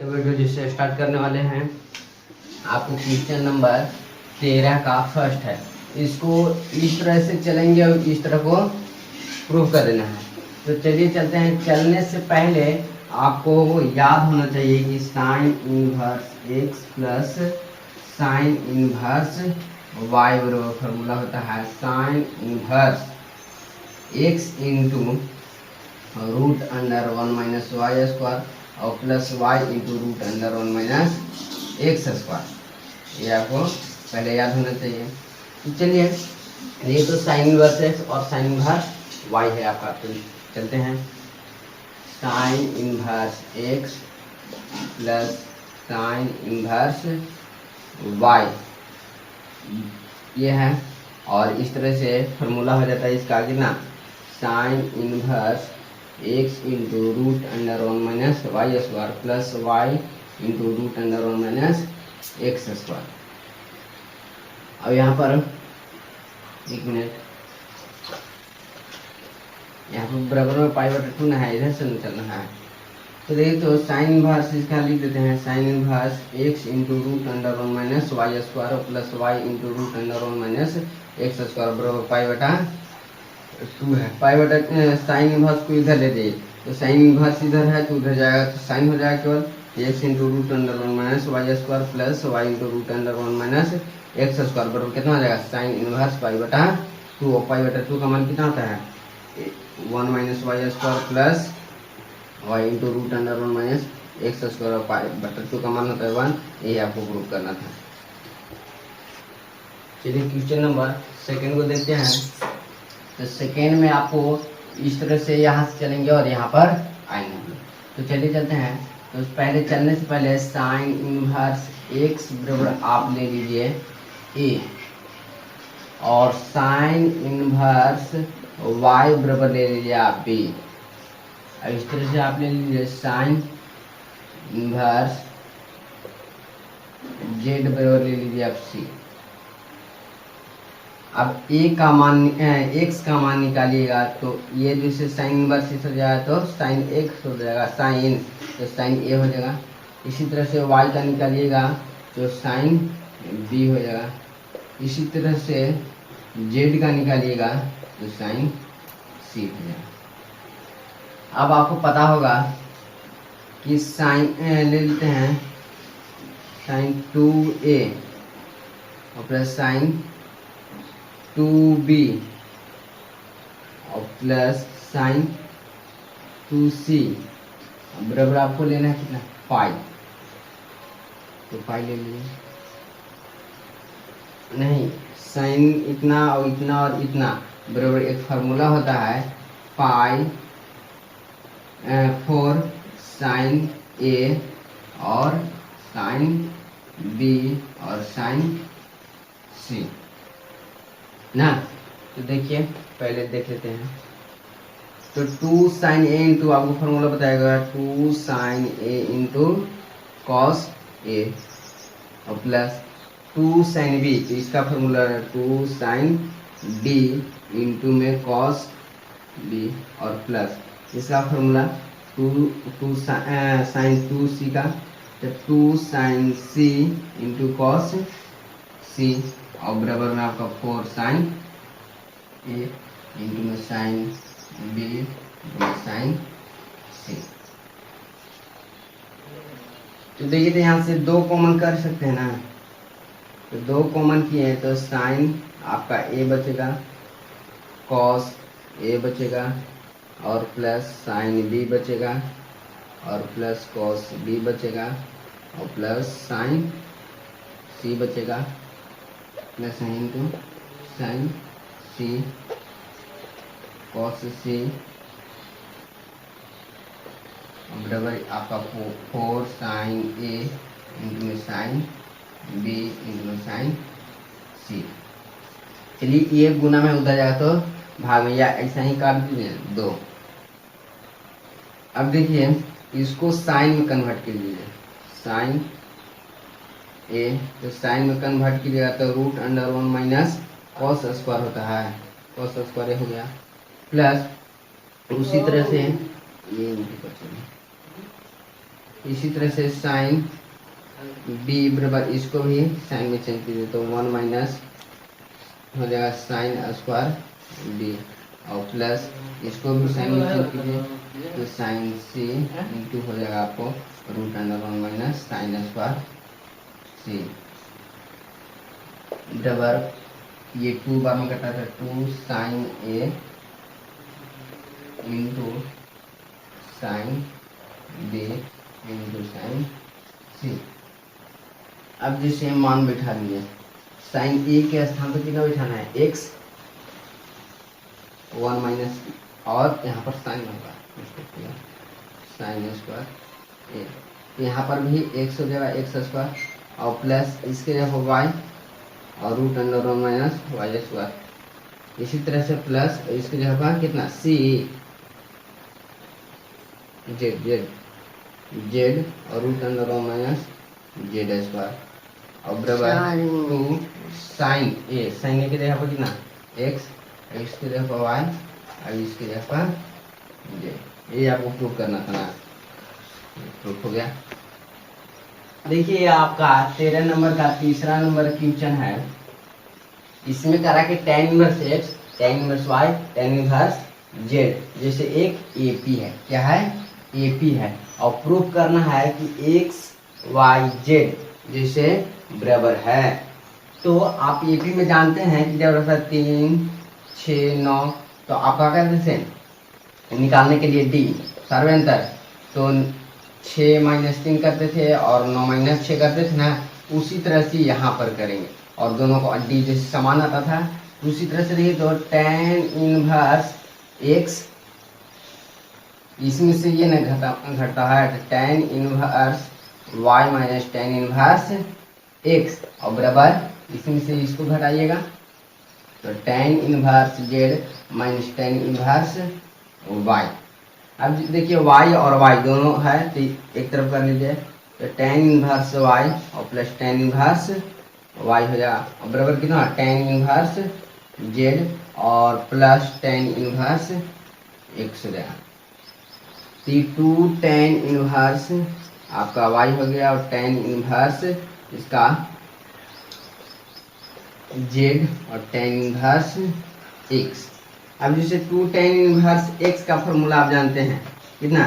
तो वीडियो जिससे स्टार्ट करने वाले हैं, आपको क्वेश्चन नंबर 13 का फर्स्ट है। इसको इस तरह से चलेंगे और इस तरह को प्रूव कर देना है। तो चलिए चलते हैं। चलने से पहले आपको याद होना चाहिए कि sine inverse x plus sine inverse y बराबर फॉर्मूला होता है sine inverse x into root under 1 minus y square और plus y into root under 1 minus x square. ये आपको पहले याद होना चाहिए। तो चलिए, ये तो साइन इनवर्स एक्स और साइन इनवर्स वाई है आपका। तो चलते हैं। Sine inverse x plus sine inverse y ये है, और इस तरह से फॉर्मूला हो जाता है इसका कितना, sine inverse x into root under 1 minus y square plus y into root under 1 minus x square. अब यहाँ पर एक मिनट, यहाँ पर बराबर में पाई बटा 2 ना है, इधर से नहीं चलना है। तो देखिए, तो साइन इनवर्स इसका लिख देते हैं। Sine inverse x into root under 1 minus y square plus y into root under 1 minus x square बराबर पाई बटा 2 है। पाई बटा साइन इनवर्स को इधर ले जाइए, तो साइन इनवर्स इधर है तो उधर जाएगा, तो साइन हो जाएगा केवल x into root under 1 minus y square plus y into root under 1 minus x square बराबर कितना हो जाएगा, साइन इनवर्स पाई बटा 2। और पाई बटा 2 का मान कितना होता है, 1 minus y square plus y into root under 1 minus x square और पाई बटा 2 का मान होता है 1। यही आपको प्रूव करना था। चलिए क्वेश्चन नंबर सेकेंड को देखते हैं। तो सेकेंड में आपको इस तरह से यहाँ से चलेंगे और यहाँ पर आएंगे। तो चलिए चलते हैं। तो पहले चलने से पहले साइन इनवर्स एक्स बराबर आप ले लीजिए ए, और साइन इनवर्स वाई बराबर ले लीजिए आप बी। अब इस तरह से आप ले लीजिए साइन इनवर्स जेड बराबर ले लीजिए आप सी। अब ए का मान एक्स का मान निकालिएगा, तो ये जैसे साइन इनवर्स हो जाएगा तो साइन एक्स हो जाएगा, साइन तो साइन ए हो जाएगा। इसी तरह से वाई का निकालिएगा तो साइन बी हो जाएगा। इसी तरह से जेड का निकालिएगा तो साइन सी हो जाएगा। अब आपको पता होगा कि साइन ले लेते हैं साइन 2a और प्लस साइन 2b और प्लस साइन 2c बराबर आपको लेना है कितना, पाई। तो पाई ले लीजिए। नहीं, साइन इतना और इतना और इतना बराबर एक फार्मूला होता है पाई 4 साइन ए और साइन बी और साइन सी ना। तो देखिए, पहले देख लेते हैं। तो 2 साइन ए इंटू आपको फॉर्मूला बताएगा 2 sine A into cos A और प्लस 2 साइन बी, तो इसका फॉर्मूला है 2 साइन बी इंटू में कॉस बी और प्लस इसका फॉर्मूला 2 साइन 2c का, तो 2 साइन सी इंटू कॉस सी और बराबर में आपका 4 साइन ए इंटू में साइन बी इंटू साइन सी। तो देखिए, तो यहाँ से 2 कॉमन कर सकते हैं ना। तो 2 कॉमन किए तो साइन आपका ए बचेगा, कॉस ए बचेगा और प्लस साइन बी बचेगा और प्लस कॉस बी बचेगा और प्लस साइन सी बचेगा, प्लस इंटू साइन सी कॉस सी बराबर आपका 4 साइन ए इंटू में साइन बी इंटू में साइन सी। चलिए, ये गुना में उधर जाएगा तो भाग में, या ऐसा ही काट दीजिए 2। अब देखिए, इसको साइन में कन्वर्ट कर लीजिए, साइन ए, तो साइन में कन्वर्ट कीजिएगा तो root under 1 minus cos square होता है, कॉस स्क्वायर हो गया, प्लस उसी तरह से ये इसी तरह से साइन बी बराबर इसको भी साइन में चेंज कीजिए तो 1 माइनस हो जाएगा साइन स्क्वायर बी और प्लस इसको भी साइन में चेंज कीजिए तो साइन सी इंटू हो जाएगा आपको root under 1 minus sine square C बराबर ये 2 बार में कटा था 2 sine A into sine B into sine C. अब जैसे मान बैठा दिए साइन ए के स्थान पर कितना बैठाना है x 1 माइनस और यहाँ पर साइन होगा साइन स्क्वायर ए यहाँ पर भी x हो जाएगा x स्क्वायर और प्लस इसके जगह y और root under 1 minus y square. इसी तरह से प्लस इसके जगह पर कितना c जेड जेड जेड और root under 1 minus z square और बराबर 2 साइन ए की जगह पर कितना x की जगह पर y और इसकी जगह पर जेड। ये आपको प्रूव करना था ना, प्रूफ हो गया। देखिए आपका 13 नंबर का तीसरा नंबर क्वेश्चन है। इसमें करा कि tan inverse x tan inverse y tan inverse z जैसे एक AP है। क्या है? AP है और प्रूफ करना है कि x y z जैसे बराबर है। तो आप AP में जानते हैं कि जब रहता 3 6 9 तो आप क्या करते थे निकालने के लिए d सर्वेंतर तो 6 माइनस 3 करते थे और 9 माइनस 6 करते थे ना, उसी तरह से यहाँ पर करेंगे और दोनों को डी जैसे समान आता था उसी तरह से देखिए तो tan इनवर्स x इसमें से ये ना घटता है tan inverse y minus tan inverse x और बराबर इसमें से इसको घटाइएगा तो tan inverse z minus tan inverse y। अब देखिए y और y दोनों है तो एक तरफ कर लीजिए तो tan इनवर्स y और प्लस tan इनवर्स y हो जाएगा और बराबर कितना tan इनवर्स z और प्लस tan इनवर्स x हो जाएगा। तो 2 tan इनवर्स आपका y हो गया और tan इनवर्स इसका z और tan इनवर्स x। अब जैसे 2 tan इनवर्स x का फॉर्मूला आप जानते हैं कितना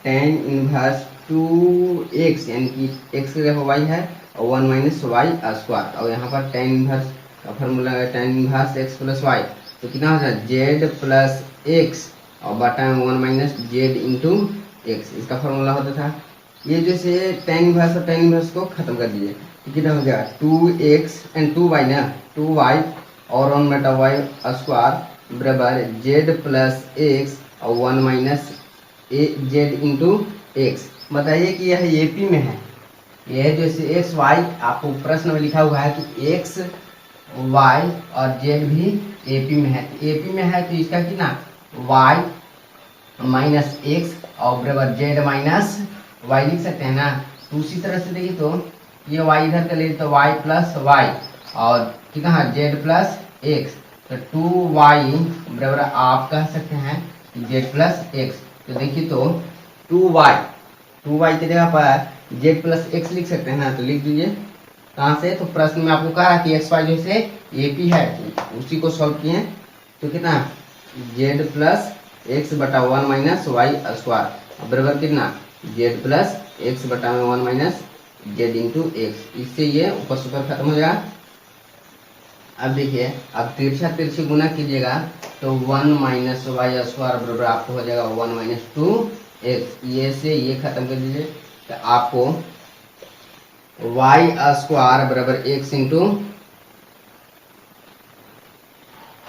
tan इनवर्स 2x यानी कि x की जगह y है और 1 माइनस वाई स्क्वायर और यहाँ पर tan इनवर्स का फॉर्मूला है tan inverse x plus y तो कितना होता है z प्लस x और बटा में 1 माइनस जेड इंटू एक्स इसका फॉर्मूला होता था। ये जैसे tan इनवर्स और tan इनवर्स को खत्म कर दीजिए तो कितना हो गया 2x एंड 2y ना 2y और 1 बटा वाई स्क्वायर बराबर z प्लस एक्स और 1 माइनस जेड इंटू एक्स। बताइए कि यह AP में है, यह जैसे एक्स वाई आपको प्रश्न में लिखा हुआ है कि एक्स वाई और जेड भी AP में है। AP में है तो इसका कितना y माइनस एक्स और बराबर z माइनस वाई लिख सकते हैं ना। तो उसी तरह से देखिए तो ये y इधर कर लीजिए तो y प्लस वाई और कितना है z प्लस एक्स तो 2y बराबर आप कह सकते हैं z प्लस एक्स। तो देखिए तो 2y की जगह पर z प्लस एक्स लिख सकते हैं ना, तो लिख दीजिए कहाँ से। तो प्रश्न में आपको कहा कि एक्स वाई जैसे AP है उसी को सॉल्व किए तो कितना z प्लस एक्स बटा 1 माइनस वाई स्क्वायर बराबर कितना z प्लस एक्स बटा में 1 माइनस जेड इंटू एक्स। इससे ये ऊपर से ऊपर खत्म हो जाएगा। अब देखिए अब तिरछा तिरछी गुना कीजिएगा तो 1 माइनस वाई स्क्वायर बराबर आपको हो जाएगा 1 माइनस 2x। ये से ये खत्म कर दीजिए तो आपको वाई स्क्वायर बराबर x इंटू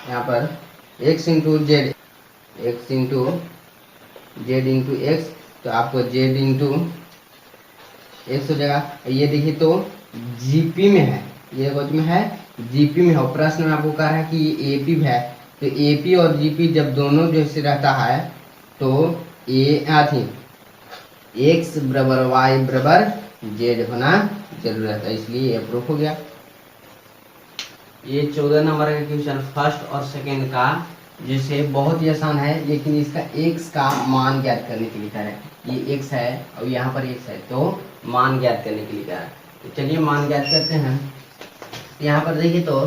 यहाँ पर x into Z x into Z into x तो आपको z इंटू एक्स हो जाएगा। ये देखिए तो GP में है, ये कुछ में है GP में है। प्रश्न में आपको कहा है कि ये AP है तो AP और GP जब दोनों जैसे रहता है तो x बराबर y बराबर z होना जरूरी रहता है, इसलिए ये प्रूफ हो गया। ये 14 नंबर का क्वेश्चन फर्स्ट और सेकंड का जैसे बहुत ही आसान है, लेकिन इसका x का मान ज्ञात करने के लिए कह रहा है। ये x है और यहाँ पर x है, तो मान ज्ञात करने के लिए कह रहा है। तो चलिए मान ज्ञात करते हैं। यहाँ पर देखिए तो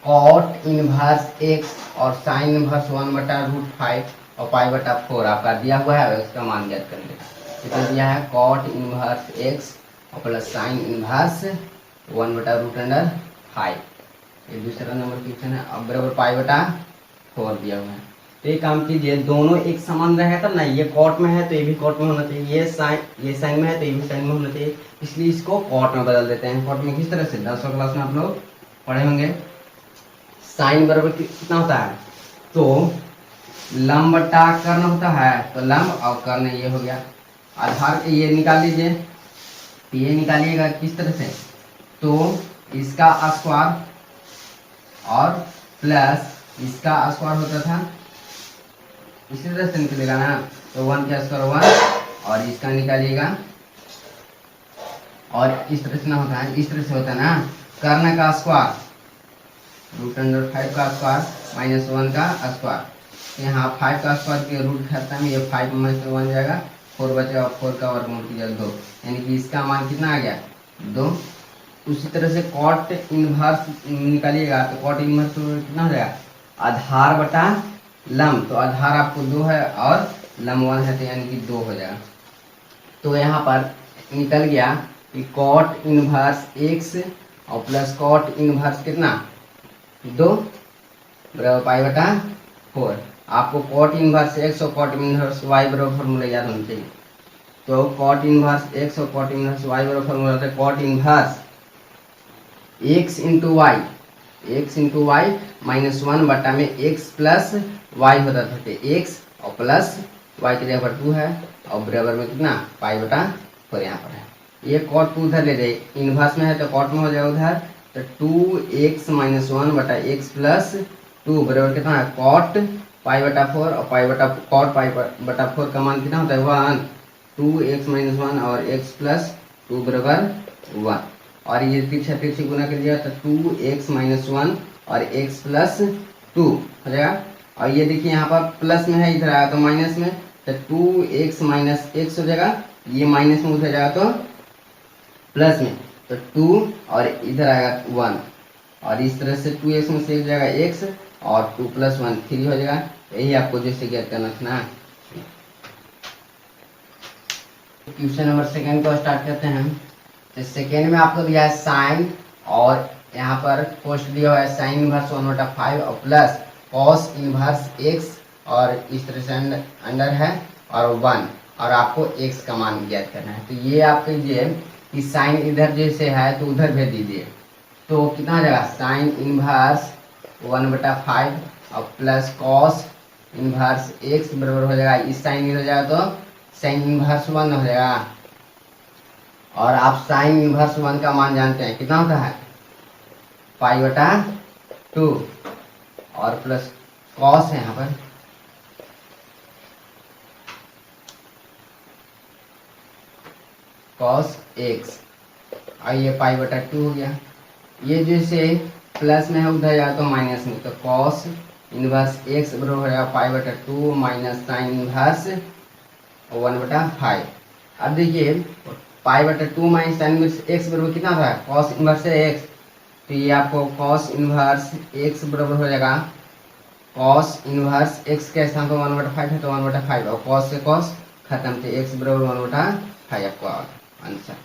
कॉट इनवर्स x और साइन इनवर्स 1/√5 और π/4 आपका दिया हुआ है, उसका मान ज्ञात करेंगे। तो दिया है कॉट इनवर्स x और प्लस साइन इनवर्स 1/√5, ये दूसरा नंबर क्वेश्चन है। अब बराबर π/4 दिया हुआ है। तो ये काम कीजिए, दोनों एक समान रहे तब ना, ये कॉट में है तो ये भी कॉट में होना चाहिए, ये साइन में है तो ये भी साइन में होना चाहिए, इसलिए इसको कॉट में बदल देते हैं। कॉट में किस तरह से 10वीं क्लास में आप लोग पढ़े होंगे। साइन बराबर कितना होता है, तो लंब बटा कर्ण होता है, तो लंब और कर्ण ये हो गया। आधार ये निकाल लीजिए, ये निकालिएगा किस तरह से, तो इसका स्क्वायर और प्लस इसका स्क्वायर होता था, इसी तरह से निकलेगा ना, तो 1 का स्क्वायर 1 और इसका निकालिएगा, और इस तरह से ना होता है, इस तरह से होता है ना, कर्ण का स्क्वायर √5 का स्क्वायर -1 का स्क्वायर। यहाँ 5 का स्क्वायर के रूट खाता है, ये 5 में से 1 जाएगा, 4 बचेगा, 4 का वर्गमूल कीजिए 2, यानी कि इसका मान कितना आ गया 2। उसी तरह से कॉट इनवर्स निकालिएगा, तो कॉट इनवर्स कितना हो जाएगा, आधार बटा लंब, तो आधार आपको 2 है और लंब 1 है, तो यानी कि 2 हो जाएगा। तो यहाँ पर निकल गया कि कॉट इनवर्स x और प्लस कॉट इनवर्स कितना 2 बराबर π/4। आपको कॉट इनवर्स x और कॉट इनवर्स y बराबर फॉर्मूला याद होना चाहिए। तो कॉट इनवर्स x और कॉट इनवर्स y बराबर फॉर्मूला होता है cot inverse x into y, x into y -1 बटा में x प्लस y होता था, तो x और प्लस y की जगह पर 2 है और बराबर में कितना π/4 यहाँ पर है। ये कॉट 2 उधर ले जाए, इनवर्स में है तो कॉट में हो जाएगा उधर, तो 2x - 1 बटा x प्लस 2 बराबर कितना है कॉट π/4, और कॉट π/4 का मान कितना होता है 1, 2x - 1 और x प्लस 2 बराबर 1, और ये तिरछे गुना कर दिया तो 2x - 1 और x प्लस 2 हो जाएगा। और ये देखिए यहाँ पर प्लस में है, इधर आया तो माइनस में, तो 2x - x हो जाएगा, ये माइनस में उधर जाएगा तो प्लस में, तो 2 और इधर आएगा 1, और इस तरह से 2x में से जाएगा x और 2 + 1 3 हो जाएगा। यही आपको जैसे ज्ञात करना था ना। क्वेश्चन नंबर सेकंड को स्टार्ट करते हैं। तो सेकंड में आपको दिया है साइन, और यहाँ पर पोस्ट दिया हुआ है साइन इनवर्स 1/5 और प्लस कॉस इनवर्स x, और इस तरह से अंडर है और 1, और आपको x का मान ज्ञात करना है। तो ये आप कीजिए कि साइन इधर जैसे है तो उधर भेज दीजिए, तो कितना हो जाएगा साइन इनवर्स 1/5 और प्लस कॉस इनवर्स x बराबर हो जाएगा, इस साइन इधर जाएगा तो साइन इनवर्स 1 हो जाएगा, और आप साइन इनवर्स 1 का मान जानते हैं कितना होता है π/2, और प्लस कॉस है यहाँ पर कॉस x, और ये π/2 हो गया। ये जैसे प्लस में है उधर जाए तो माइनस में, तो कॉस इनवर्स x बराबर हो जाएगा π/2 माइनस साइन इनवर्स 1/5। अब देखिए π/2 माइनस साइन इनवर्स x बराबर कितना था कॉस इनवर्स x, तो ये आपको कॉस इनवर्स x बराबर हो जाएगा, कॉस इनवर्स x के स्थान पर 1/5 है तो 1/5, और कॉस से कॉस खत्म, तो x बराबर 1/5 आपको आंसर।